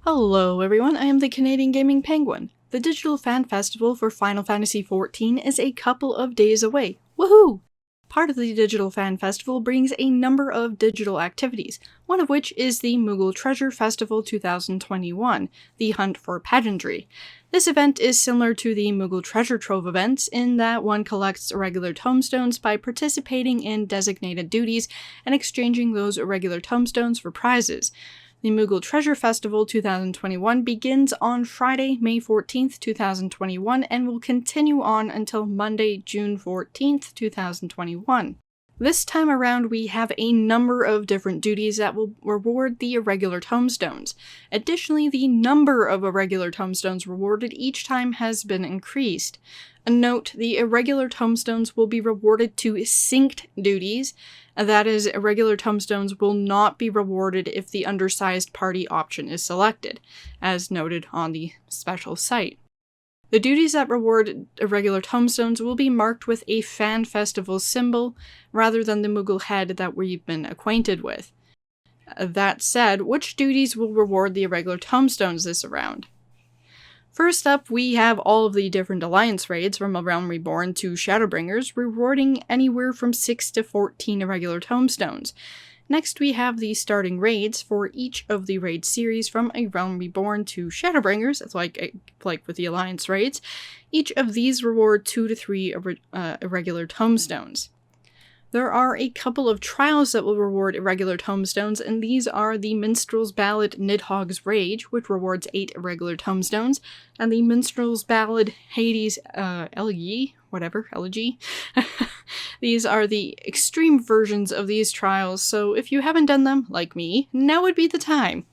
Hello everyone, I am the Canadian Gaming Penguin. The digital fan festival for Final Fantasy XIV is a couple of days away. Woohoo! Part of the digital fan festival brings a number of digital activities, one of which is the Moogle Treasure Festival 2021, the Hunt for Pageantry. This event is similar to the Moogle Treasure Trove events in that one collects irregular tomestones by participating in designated duties and exchanging those irregular tomestones for prizes. The Moogle Treasure Festival 2021 begins on Friday, May 14th, 2021 and will continue on until Monday, June 14th, 2021. This time around we have a number of different duties that will reward the irregular tomestones. Additionally, the number of irregular tomestones rewarded each time has been increased. A note, the irregular tomestones will be rewarded to synced duties. That is, irregular tomestones will not be rewarded if the undersized party option is selected, as noted on the special site. The duties that reward irregular tomestones will be marked with a fan festival symbol, rather than the Moogle head that we've been acquainted with. That said, which duties will reward the irregular tomestones this round? First up, we have all of the different Alliance raids from A Realm Reborn to Shadowbringers, rewarding anywhere from 6 to 14 irregular tomestones. Next, we have the starting raids for each of the raid series from A Realm Reborn to Shadowbringers, it's like with the Alliance raids. Each of these reward 2 to 3 irregular tomestones. There are a couple of trials that will reward irregular tomestones, and these are the Minstrel's Ballad Nidhogg's Rage, which rewards 8 irregular tomestones, and the Minstrel's Ballad Hades Elegy. These are the extreme versions of these trials, so if you haven't done them, like me, now would be the time.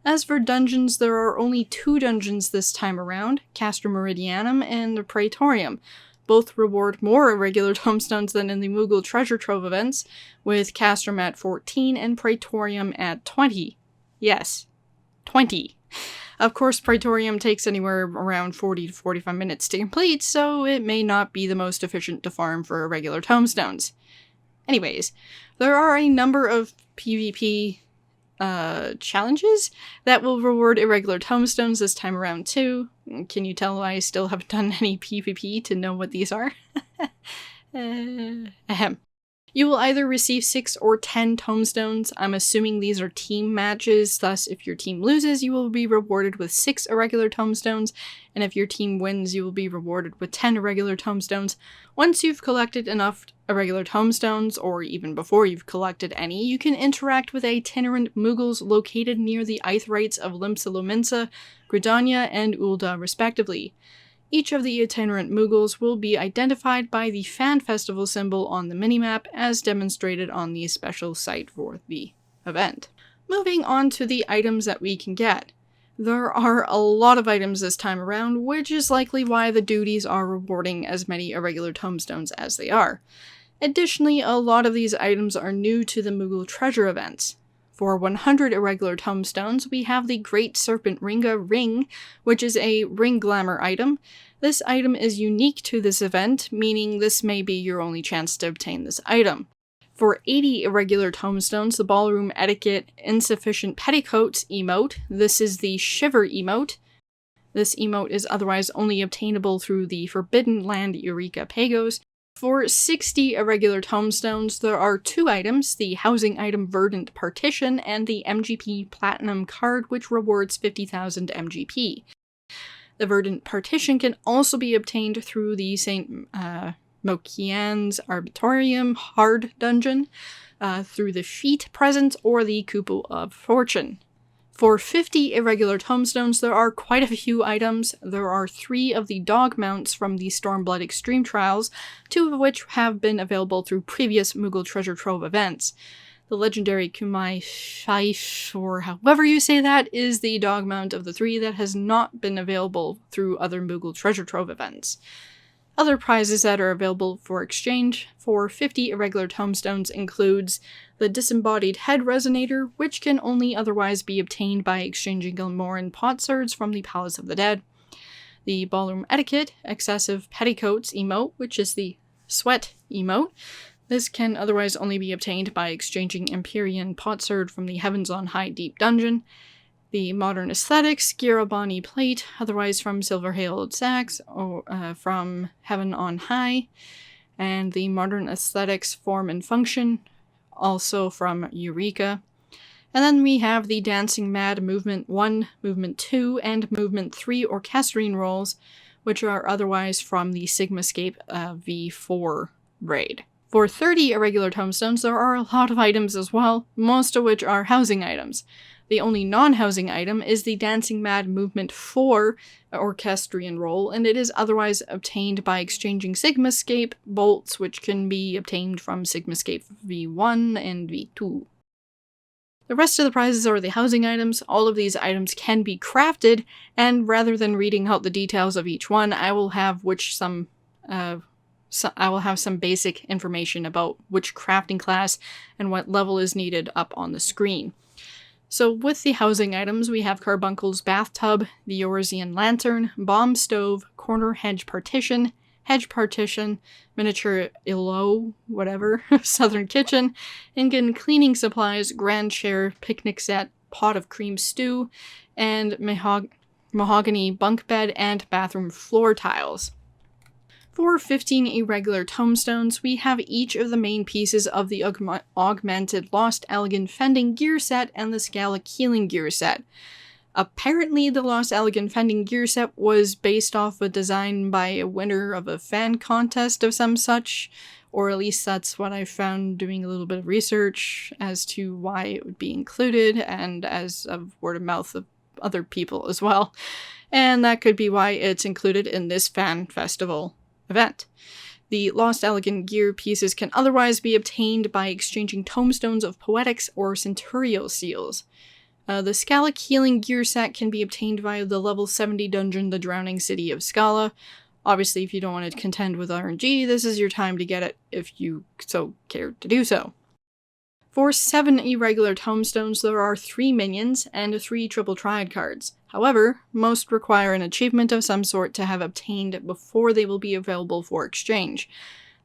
As for dungeons, there are only 2 dungeons this time around, Castra Meridianum and the Praetorium. Both reward more irregular tomestones than in the Moogle Treasure Trove events, with Castrum at 14 and Praetorium at 20. Yes, 20. Of course, Praetorium takes anywhere around 40 to 45 minutes to complete, so it may not be the most efficient to farm for irregular tomestones. Anyways, there are a number of PvP challenges that will reward irregular tomestones this time around too. Can you tell I still haven't done any PvP to know what these are? Ahem. You will either receive 6 or 10 tomestones. I'm assuming these are team matches, thus if your team loses, you will be rewarded with 6 irregular tomestones, and if your team wins, you will be rewarded with 10 irregular tomestones. Once you've collected enough irregular tomestones, or even before you've collected any, you can interact with itinerant Moogles located near the Aetherytes of Limsa Lominsa, Gridania, and Ul'dah respectively. Each of the itinerant Moogles will be identified by the fan festival symbol on the minimap as demonstrated on the special site for the event. Moving on to the items that we can get. There are a lot of items this time around, which is likely why the duties are rewarding as many irregular tomestones as they are. Additionally, a lot of these items are new to the Moogle Treasure events. For 100 irregular tomestones, we have the Great Serpent Ringa Ring, which is a ring glamour item. This item is unique to this event, meaning this may be your only chance to obtain this item. For 80 irregular tomestones, the Ballroom Etiquette Insufficient Petticoats emote. This is the Shiver emote. This emote is otherwise only obtainable through the Forbidden Land Eureka Pagos. For 60 irregular tomestones, there are 2 items, the housing item Verdant Partition and the MGP Platinum card, which rewards 50,000 MGP. The Verdant Partition can also be obtained through the St. Mokian's Arbitorium Hard Dungeon, through the Feet Presence or the Couple of Fortune. For 50 irregular tomestones, there are quite a few items. There are 3 of the dog mounts from the Stormblood Extreme Trials, 2 of which have been available through previous Moogle Treasure Trove events. The legendary Kumai Fife, or however you say that, is the dog mount of the 3 that has not been available through other Moogle Treasure Trove events. Other prizes that are available for exchange for 50 irregular tomestones includes the Disembodied Head Resonator, which can only otherwise be obtained by exchanging Gilmoran potsherds from the Palace of the Dead. The Ballroom Etiquette Excessive Petticoats emote, which is the Sweat emote. This can otherwise only be obtained by exchanging Empyrean potsherd from the Heavens on High Deep dungeon. The modern aesthetics, Girabani plate, otherwise from Silver-Hailed Sacks, or from Heaven on High. And the modern aesthetics, form and function, also from Eureka. And then we have the Dancing Mad Movement 1, Movement 2, and Movement 3 orchestrine rolls, which are otherwise from the Sigmascape V4 raid. For 30 Irregular Tomestones, there are a lot of items as well, most of which are housing items. The only non-housing item is the Dancing Mad Movement 4 orchestrion roll, and it is otherwise obtained by exchanging Sigmascape bolts, which can be obtained from Sigmascape V1 and V2. The rest of the prizes are the housing items. All of these items can be crafted, and rather than reading out the details of each one, I will have some basic information about which crafting class and what level is needed up on the screen. So with the housing items, we have Carbuncle's Bathtub, the Yorzian Lantern, Bomb Stove, Corner Hedge Partition, Miniature Illo, whatever, Southern Kitchen, Incan Cleaning Supplies, Grand Chair, Picnic Set, Pot of Cream Stew, and Mahogany Bunk Bed and Bathroom Floor Tiles. For 15 Irregular Tomestones, we have each of the main pieces of the Augmented Lost Elegant Fending gear set and the Scala Keeling gear set. Apparently, the Lost Elegant Fending gear set was based off a design by a winner of a fan contest of some such, or at least that's what I found doing a little bit of research as to why it would be included, and as of word of mouth of other people as well. And that could be why it's included in this fan festival event. The Lost Elegant gear pieces can otherwise be obtained by exchanging Tombstones of Poetics or Centurial seals. The Scala Keeling gear set can be obtained via the level 70 dungeon, the Drowning City of Scala. Obviously, if you don't want to contend with RNG, this is your time to get it if you so care to do so. For 7 Irregular Tomestones, there are 3 minions and 3 triple triad cards. However, most require an achievement of some sort to have obtained before they will be available for exchange.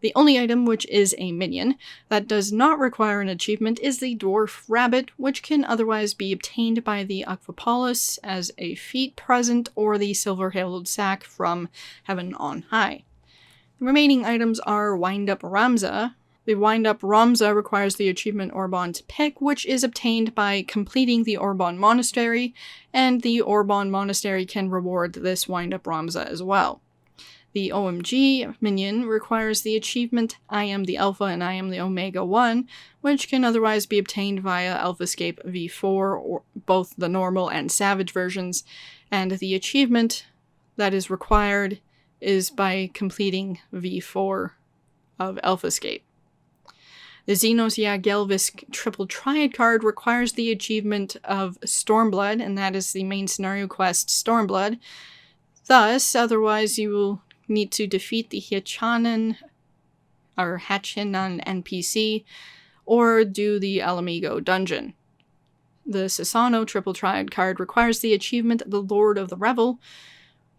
The only item which is a minion that does not require an achievement is the Dwarf Rabbit, which can otherwise be obtained by the Aquapolis as a feat present or the Silver-Hailed Sack from Heaven on High. The remaining items are Wind-Up Ramza. The Wind-Up Ramza requires the achievement Orbon's Pick, which is obtained by completing the Orbon Monastery, and the Orbon Monastery can reward this Wind-Up Ramza as well. The OMG minion requires the achievement I Am the Alpha and I Am the Omega 1, which can otherwise be obtained via AlphaScape V4, or both the normal and savage versions, and the achievement that is required is by completing V4 of AlphaScape. The Xenos Yagelvisk Triple Triad card requires the achievement of Stormblood, and that is the main scenario quest Stormblood. Thus, otherwise you will need to defeat the Hachinan NPC, or do the Alamigo dungeon. The Sasano Triple Triad card requires the achievement The Lord of the Revel,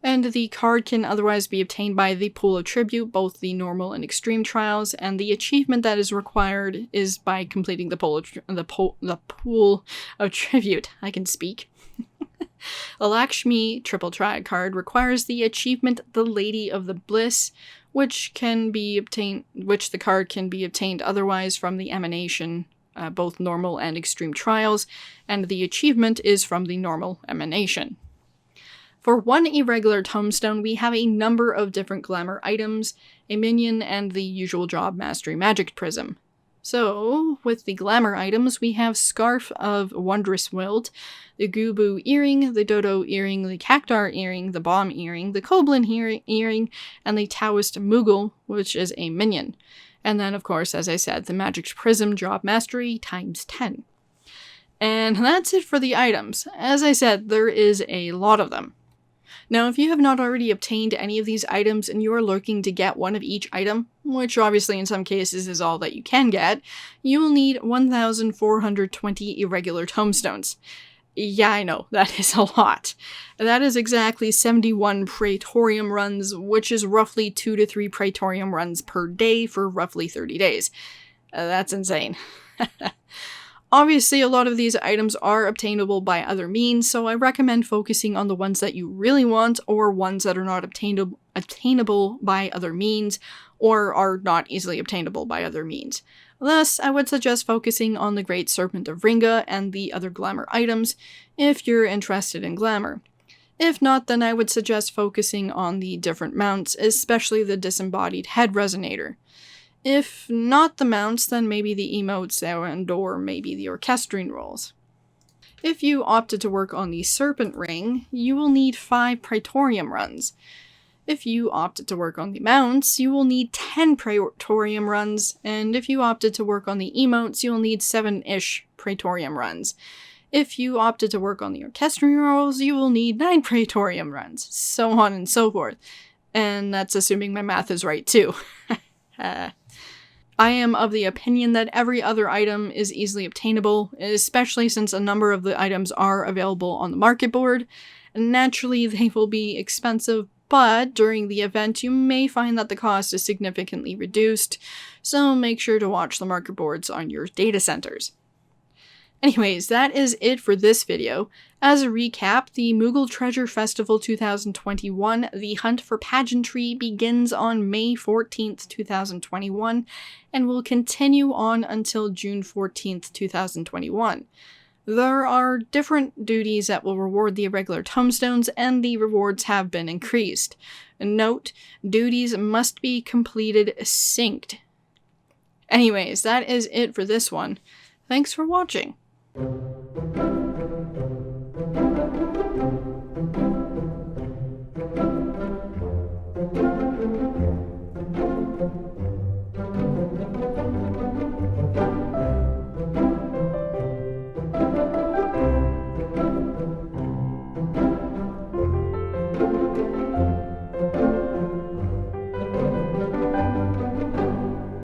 and the card can otherwise be obtained by the Pool of Tribute, both the normal and extreme trials, and the achievement that is required is by completing the Pool of Tribute. I can speak. The Lakshmi Triple Triad card requires the achievement The Lady of the Bliss, which the card can be obtained otherwise from the Emanation, both normal and extreme trials, and the achievement is from the normal Emanation. For 1 Irregular Tomestone, we have a number of different glamour items, a minion, and the usual job Mastery Magic Prism. So, with the glamour items, we have Scarf of Wondrous Wilt, the Gubu Earring, the Dodo Earring, the Cactar Earring, the Bomb Earring, the Koblin Earring, and the Taoist Moogle, which is a minion. And then, of course, as I said, the Magic Prism Job Mastery times 10. And that's it for the items. As I said, there is a lot of them. Now, if you have not already obtained any of these items and you are looking to get one of each item, which obviously in some cases is all that you can get, you will need 1,420 Irregular Tomestones. Yeah, I know, that is a lot. That is exactly 71 Praetorium runs, which is roughly 2 to 3 Praetorium runs per day for roughly 30 days. That's insane. Obviously, a lot of these items are obtainable by other means, so I recommend focusing on the ones that you really want, or ones that are not obtainable by other means, or are not easily obtainable by other means. Thus, I would suggest focusing on the Great Serpent of Ringa and the other glamour items, if you're interested in glamour. If not, then I would suggest focusing on the different mounts, especially the disembodied head resonator. If not the mounts, then maybe the emotes and or maybe the orchestrine rolls. If you opted to work on the Serpent Ring, you will need 5 Praetorium runs. If you opted to work on the mounts, you will need 10 Praetorium runs, and if you opted to work on the emotes, you'll need 7-ish Praetorium runs. If you opted to work on the orchestrine rolls, you will need 9 Praetorium runs, so on and so forth. And that's assuming my math is right too. I am of the opinion that every other item is easily obtainable, especially since a number of the items are available on the market board. Naturally, they will be expensive, but during the event you may find that the cost is significantly reduced, so make sure to watch the market boards on your data centers. Anyways, that is it for this video. As a recap, the Moogle Treasure Festival 2021, the hunt for Pageantry, begins on May 14th, 2021, and will continue on until June 14th, 2021. There are different duties that will reward the Irregular Tomestones, and the rewards have been increased. Note, duties must be completed synced. Anyways, that is it for this one. Thanks for watching.